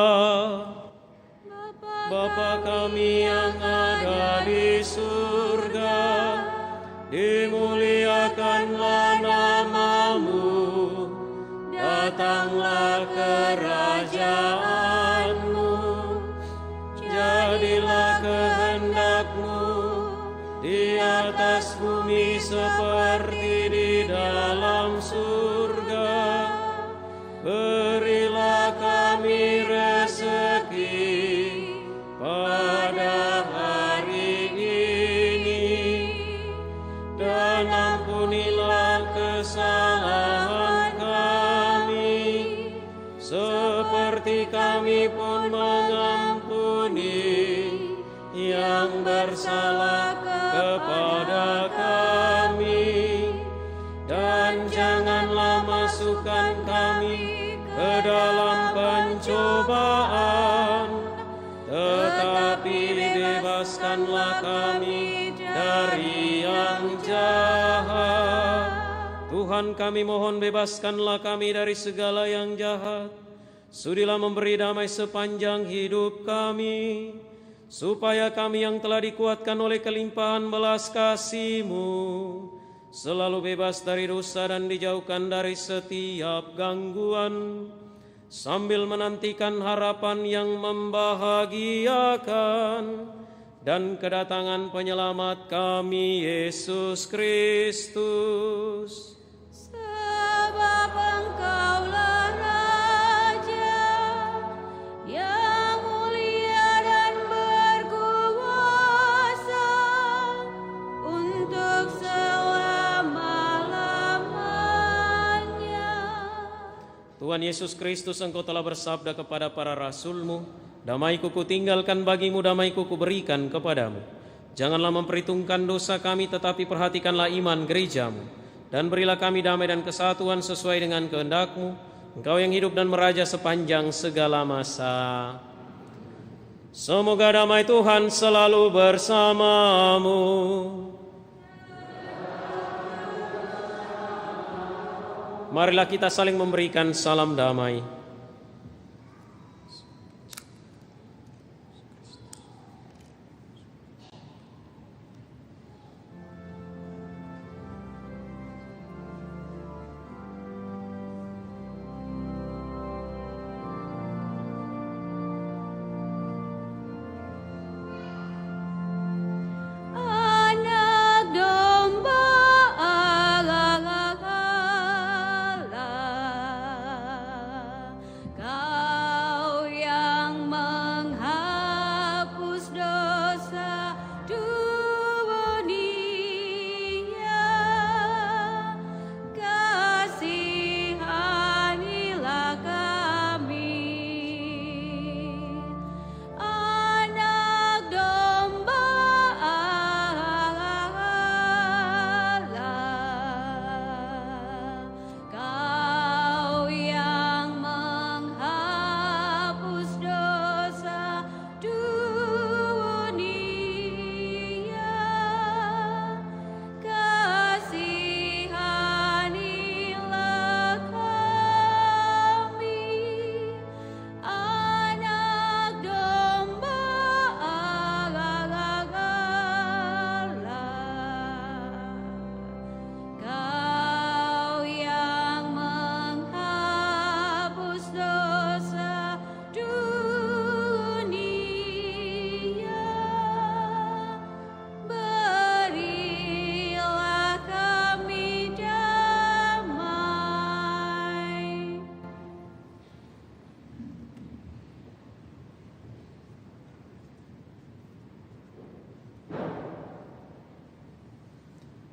Bapa kami yang ada di surga, dimuliakanlah nama-Mu, datanglah kerajaan-Mu, jadilah kehendak-Mu di atas bumi seperti di dalam surga. Berilah kami rezeki pada hari ini, dan ampunilah kesalahan kami, seperti kami pun mengampuni yang bersalah kepada kami, dan janganlah masukkan kami ke dalam pencobaan, tetapi bebaskanlah kami dari yang jahat. Tuhan kami mohon, bebaskanlah kami dari segala yang jahat. Sudilah memberi damai sepanjang hidup kami, supaya kami yang telah dikuatkan oleh kelimpahan belas kasih-Mu selalu bebas dari dosa dan dijauhkan dari setiap gangguan, sambil menantikan harapan yang membahagiakan dan kedatangan penyelamat kami, Yesus Kristus. Sebab Engkaulah Raja yang mulia dan berkuasa untuk selama-lamanya. Tuhan Yesus Kristus, Engkau telah bersabda kepada para rasul-Mu, damai-Ku Kutinggalkan bagimu, damai-Ku Kuberikan kepadamu. Janganlah memperhitungkan dosa kami, tetapi perhatikanlah iman gereja-Mu, dan berilah kami damai dan kesatuan sesuai dengan kehendak-Mu, Engkau yang hidup dan meraja sepanjang segala masa. Semoga damai Tuhan selalu bersamamu. Marilah kita saling memberikan salam damai. Anak domba Allah,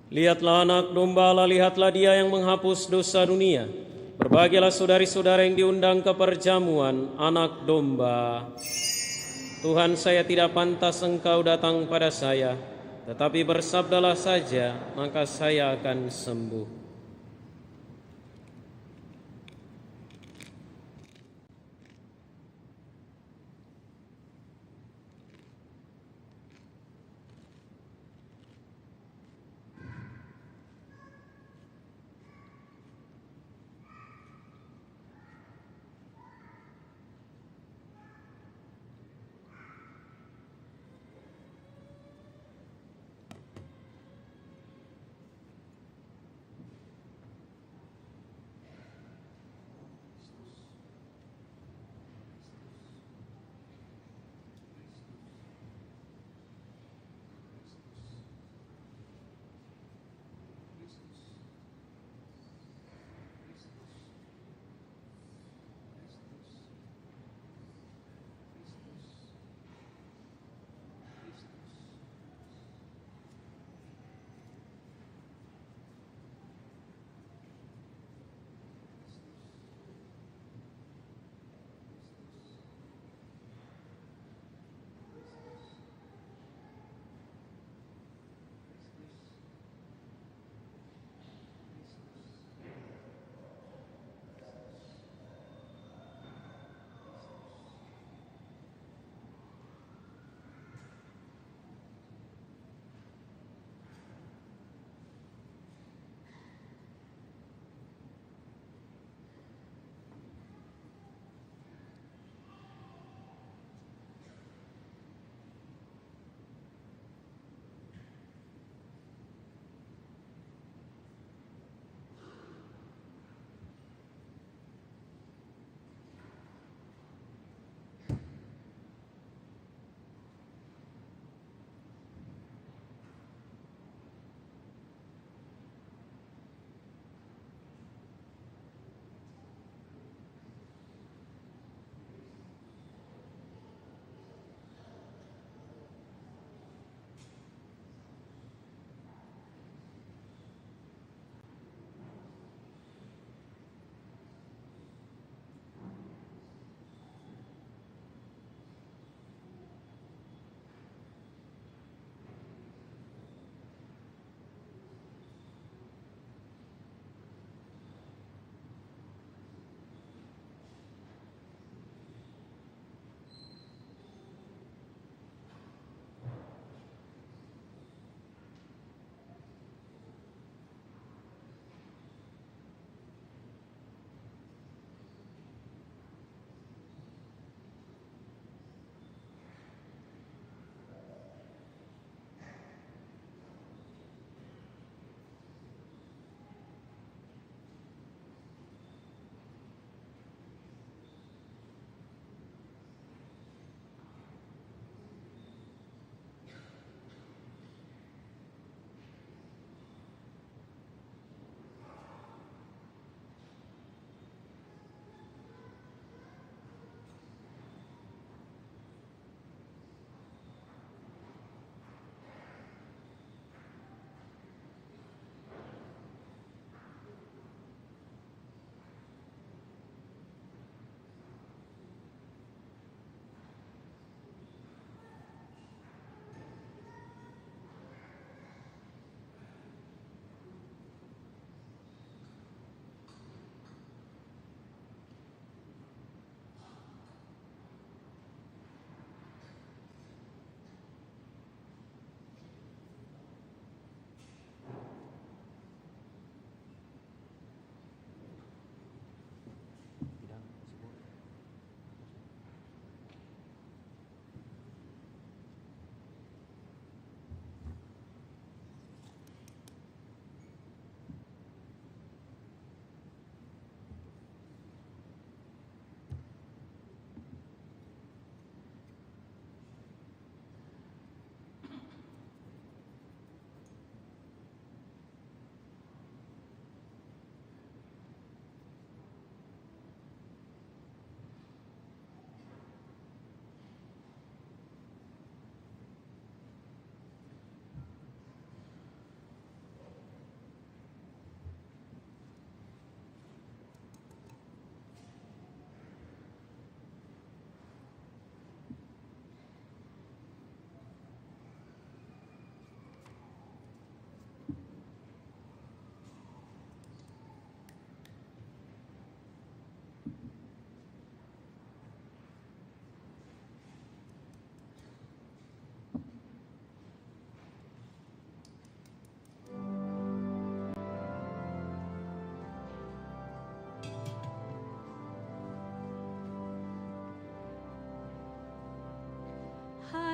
Lihatlah anak domba Allah, lihatlah dia yang menghapus dosa dunia. Berbahagialah saudari-saudara yang diundang ke perjamuan anak domba. Tuhan, saya tidak pantas Engkau datang pada saya, tetapi bersabdalah saja, maka saya akan sembuh.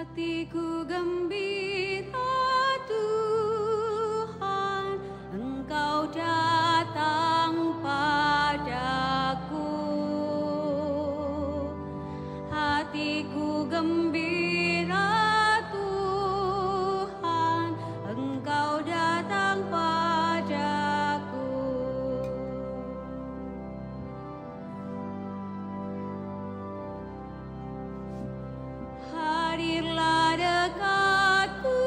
Hatiku gembira Tuhan, Engkau datang padaku. Hatiku gembira Tuhan, Engkau datang padaku. Hadirlah dekatku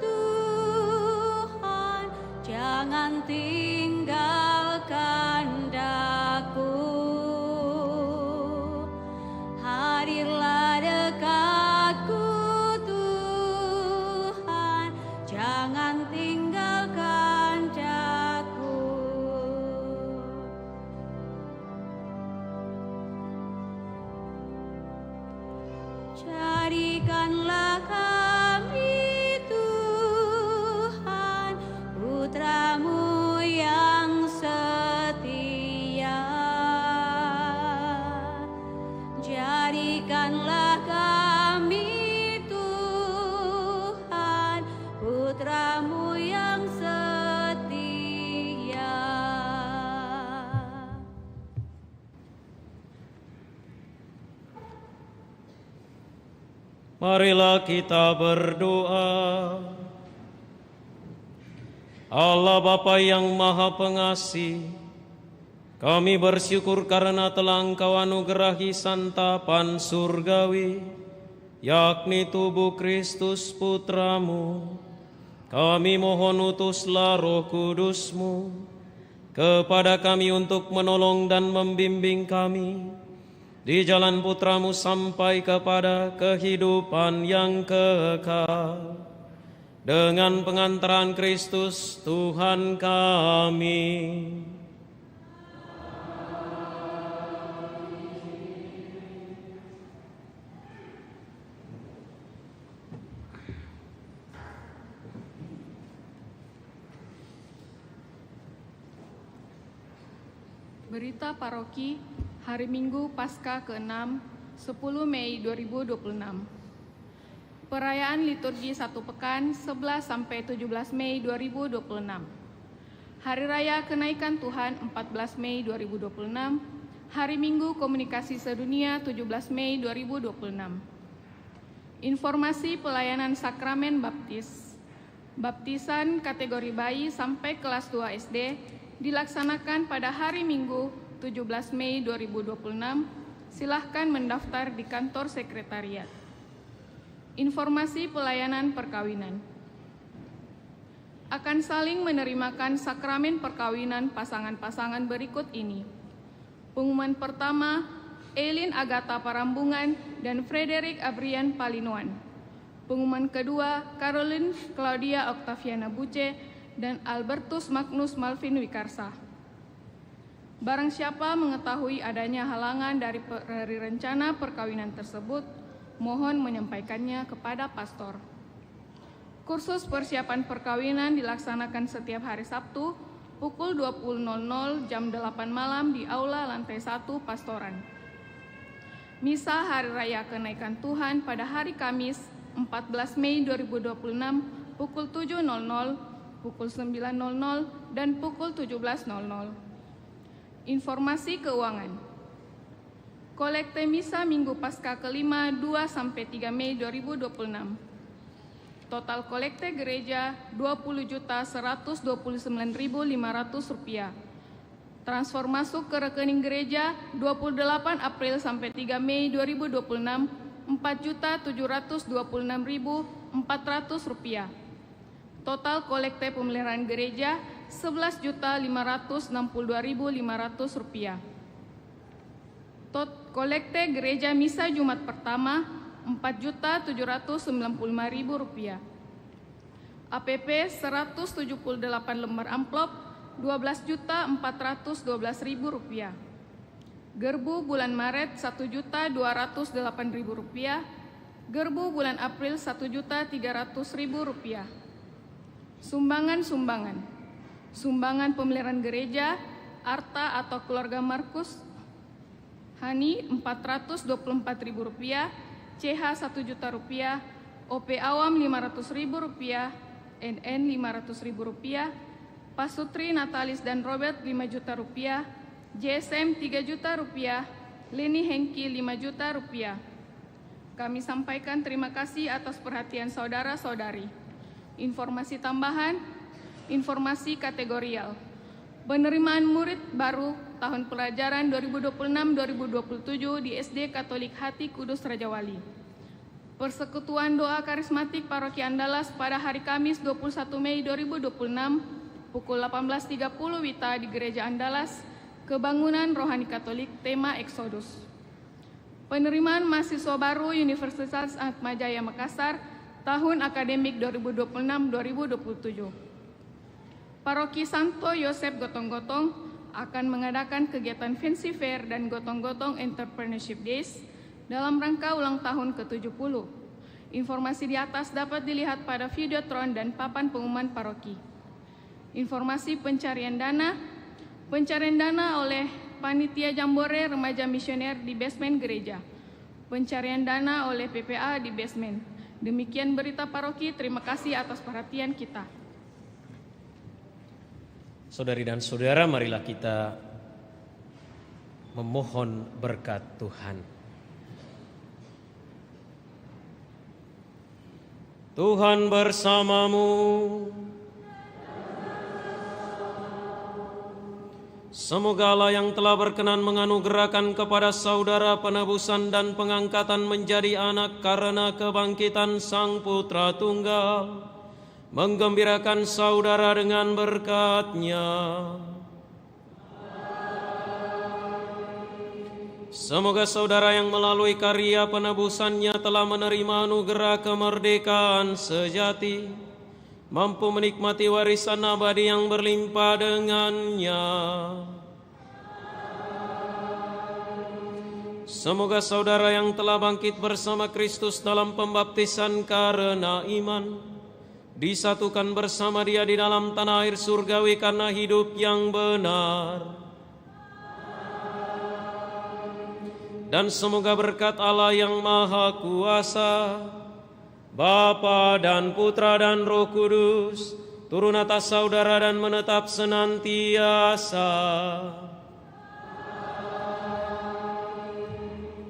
Tuhan, jangan tinggalkan daku. Hadirlah dekatku Tuhan, jangan tinggalkan daku. Jadikanlah kami Tuhan, putra-Mu yang setia. Jadikanlah kami Tuhan, putra-Mu yang setia. Marilah kita berdoa. Allah Bapa yang Maha Pengasih, kami bersyukur karena telah Engkau anugerahi santapan surgawi, yakni tubuh Kristus Putra-Mu. Kami mohon utuslah Roh Kudus-Mu kepada kami untuk menolong dan membimbing kami di jalan Putra-Mu sampai kepada kehidupan yang kekal. Dengan pengantaran Kristus Tuhan kami. Berita Paroki Hari Minggu Paskah ke-6, 10 Mei 2026. Perayaan liturgi 1 pekan 11 sampai 17 Mei 2026. Hari Raya Kenaikan Tuhan 14 Mei 2026. Hari Minggu Komunikasi Sedunia 17 Mei 2026. Informasi pelayanan sakramen baptis. Baptisan kategori bayi sampai kelas 2 SD dilaksanakan pada hari Minggu 17 Mei 2026. Silahkan mendaftar di kantor sekretariat. Informasi pelayanan perkawinan. Akan saling menerimakan sakramen perkawinan pasangan-pasangan berikut ini. Pengumuman pertama, Eileen Agatha Parambungan dan Frederick Abrian Palinoan. Pengumuman kedua, Caroline Claudia Octaviana Buce dan Albertus Magnus Malvin Wikarsa. Barang siapa mengetahui adanya halangan dari rencana perkawinan tersebut, mohon menyampaikannya kepada pastor. Kursus persiapan perkawinan dilaksanakan setiap hari Sabtu pukul 20.00 jam 8 malam di Aula Lantai 1 Pastoran. Misa Hari Raya Kenaikan Tuhan pada hari Kamis 14 Mei 2026 pukul 7.00, pukul 9.00, dan pukul 17.00. Informasi keuangan. Kolekte Misa Minggu Paskah kelima 2-3 Mei 2026. Total kolekte gereja Rp20.129.500. Transfer masuk ke rekening gereja 28 April sampai 3 Mei 2026 Rp4.726.400. Total kolekte pemeliharaan gereja Rp11.562.500. Kolekte gereja misa Jumat pertama Rp4.795.000. APP 178 lembar amplop Rp12.412.000. Gerbu bulan Maret Rp1.208.000. Gerbu bulan April Rp1.300.000. Sumbangan. Sumbangan pemeliharaan gereja Arta atau keluarga Markus Hani Rp424.000, CH Rp1 juta, OP Awam Rp500.000, NN Rp500.000, Pasutri, Natalis dan Robert Rp5 juta, JSM Rp3 juta, Leni Hengki Rp5 juta. Kami sampaikan terima kasih atas perhatian saudara-saudari. Informasi tambahan, informasi kategorial. Penerimaan murid baru tahun pelajaran 2026-2027 di SD Katolik Hati Kudus Rajawali. Persekutuan Doa Karismatik Paroki Andalas pada hari Kamis 21 Mei 2026 pukul 18.30 WITA di Gereja Andalas, Kebangunan Rohani Katolik, tema Eksodus. Penerimaan mahasiswa baru Universitas Atmajaya Makassar tahun akademik 2026-2027. Paroki Santo Yosef Gotong-Gotong akan mengadakan kegiatan Fancy Fair dan Gotong-Gotong Entrepreneurship Days dalam rangka ulang tahun ke-70. Informasi di atas dapat dilihat pada videotron dan papan pengumuman paroki. Informasi pencarian dana oleh Panitia Jambore Remaja Misioner di basement gereja. Pencarian dana oleh PPA di basement. Demikian berita paroki, terima kasih atas perhatian kita. Saudari dan saudara, marilah kita memohon berkat Tuhan. Tuhan bersamamu. Semoga Allah yang telah berkenan menganugerahkan kepada saudara penebusan dan pengangkatan menjadi anak karena kebangkitan Sang Putra Tunggal, menggembirakan saudara dengan berkat-Nya. Semoga saudara yang melalui karya penebusannya telah menerima anugerah kemerdekaan sejati, mampu menikmati warisan abadi yang berlimpah dengannya. Semoga saudara yang telah bangkit bersama Kristus dalam pembaptisan karena iman, disatukan bersama Dia di dalam tanah air surgawi karena hidup yang benar. Dan semoga berkat Allah yang Maha Kuasa, Bapa dan Putra dan Roh Kudus, turun atas saudara dan menetap senantiasa.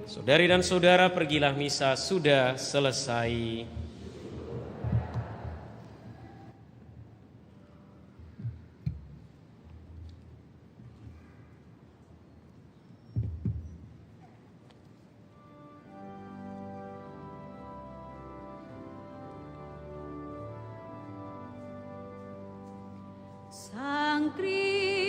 Saudari dan saudara, pergilah misa sudah selesai. Sang Kristus